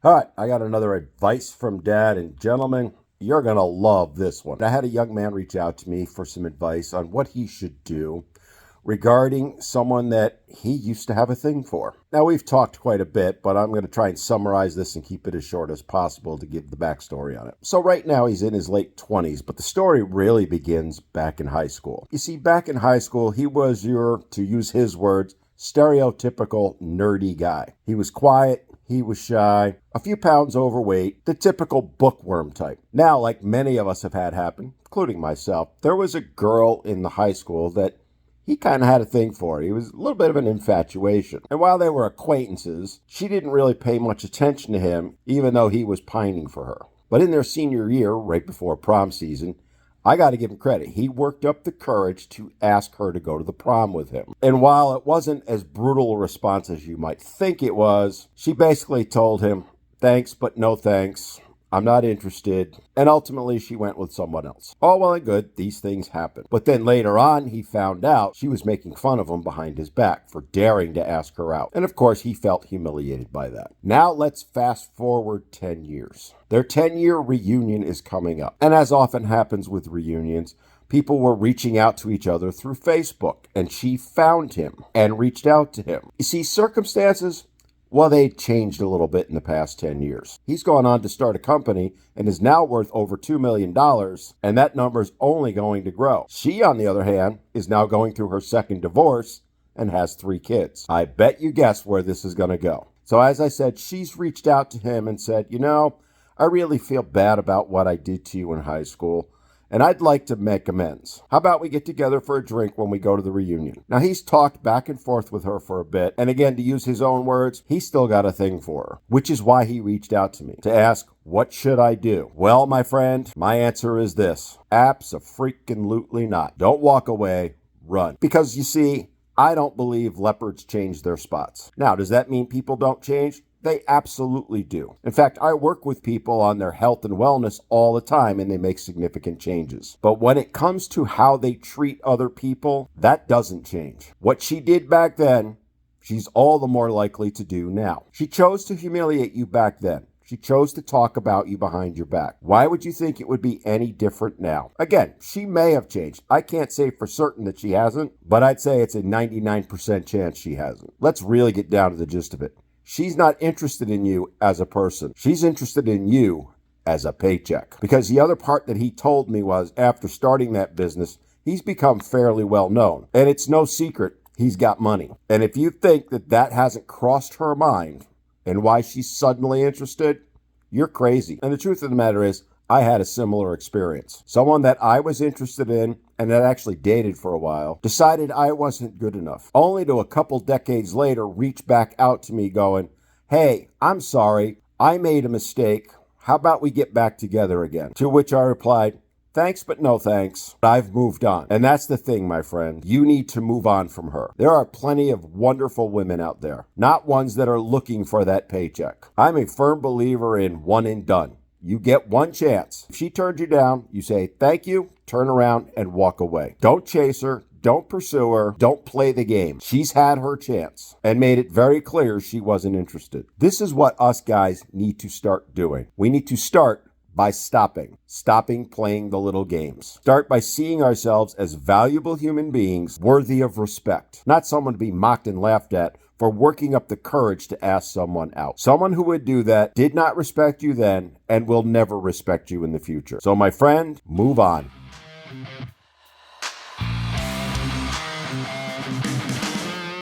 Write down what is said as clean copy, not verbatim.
All right, I got another advice from Dad, and gentlemen, you're going to love this one. I had a young man reach out to me for some advice on what he should do regarding someone that he used to have a thing for. Now, we've talked quite a bit, but I'm going to try and summarize this and keep it as short as possible to give the backstory on it. So right now, he's in his late 20s, but the story really begins back in high school. You see, back in high school, he was your, to use his words, stereotypical nerdy guy. He was quiet. He was shy, a few pounds overweight, the typical bookworm type. Now, like many of us have had happen, including myself, there was a girl in the high school that he kind of had a thing for. He was a little bit of an infatuation. And while they were acquaintances, she didn't really pay much attention to him, even though he was pining for her. But in their senior year, right before prom season, I got to give him credit. He worked up the courage to ask her to go to the prom with him. And while it wasn't as brutal a response as you might think it was, she basically told him, thanks, but no thanks. I'm not interested. And ultimately, she went with someone else. All well and good, these things happen. But then later on, he found out she was making fun of him behind his back for daring to ask her out. And of course, he felt humiliated by that. Now let's fast forward 10 years. Their 10-year reunion is coming up. And as often happens with reunions, people were reaching out to each other through Facebook. And she found him and reached out to him. You see, circumstances, well, they changed a little bit in the past 10 years. He's gone on to start a company and is now worth over $2 million, and that number is only going to grow. She, on the other hand, is now going through her second divorce and has 3 kids. I bet you guess where this is going to go. So as I said, she's reached out to him and said, you know, I really feel bad about what I did to you in high school, and I'd like to make amends. How about we get together for a drink when we go to the reunion? Now, he's talked back and forth with her for a bit, and again, to use his own words, he's still got a thing for her, which is why he reached out to me to ask, what should I do? Well, my friend, my answer is this. Abso-freaking-lutely not. Don't walk away, run. Because, you see, I don't believe leopards change their spots. Now, does that mean people don't change? They absolutely do. In fact, I work with people on their health and wellness all the time, and they make significant changes. But when it comes to how they treat other people, that doesn't change. What she did back then, she's all the more likely to do now. She chose to humiliate you back then. She chose to talk about you behind your back. Why would you think it would be any different now? Again, she may have changed. I can't say for certain that she hasn't, but I'd say it's a 99% chance she hasn't. Let's really get down to the gist of it. She's not interested in you as a person. She's interested in you as a paycheck. Because the other part that he told me was after starting that business, he's become fairly well known. And it's no secret he's got money. And if you think that that hasn't crossed her mind and why she's suddenly interested, you're crazy. And the truth of the matter is, I had a similar experience. Someone that I was interested in and that actually dated for a while decided I wasn't good enough, only to a couple decades later reach back out to me going, hey, I'm sorry, I made a mistake. How about we get back together again? To which I replied, thanks, but no thanks. I've moved on. And that's the thing, my friend. You need to move on from her. There are plenty of wonderful women out there, not ones that are looking for that paycheck. I'm a firm believer in one and done. You get one chance. If she turns you down, you say thank you, turn around, and walk away. Don't chase her. Don't pursue her. Don't play the game. She's had her chance and made it very clear she wasn't interested. This is what us guys need to start doing. We need to start by stopping playing the little games. Start by seeing ourselves as valuable human beings worthy of respect, not someone to be mocked and laughed at for working up the courage to ask someone out. Someone who would do that did not respect you then and will never respect you in the future. So my friend, move on.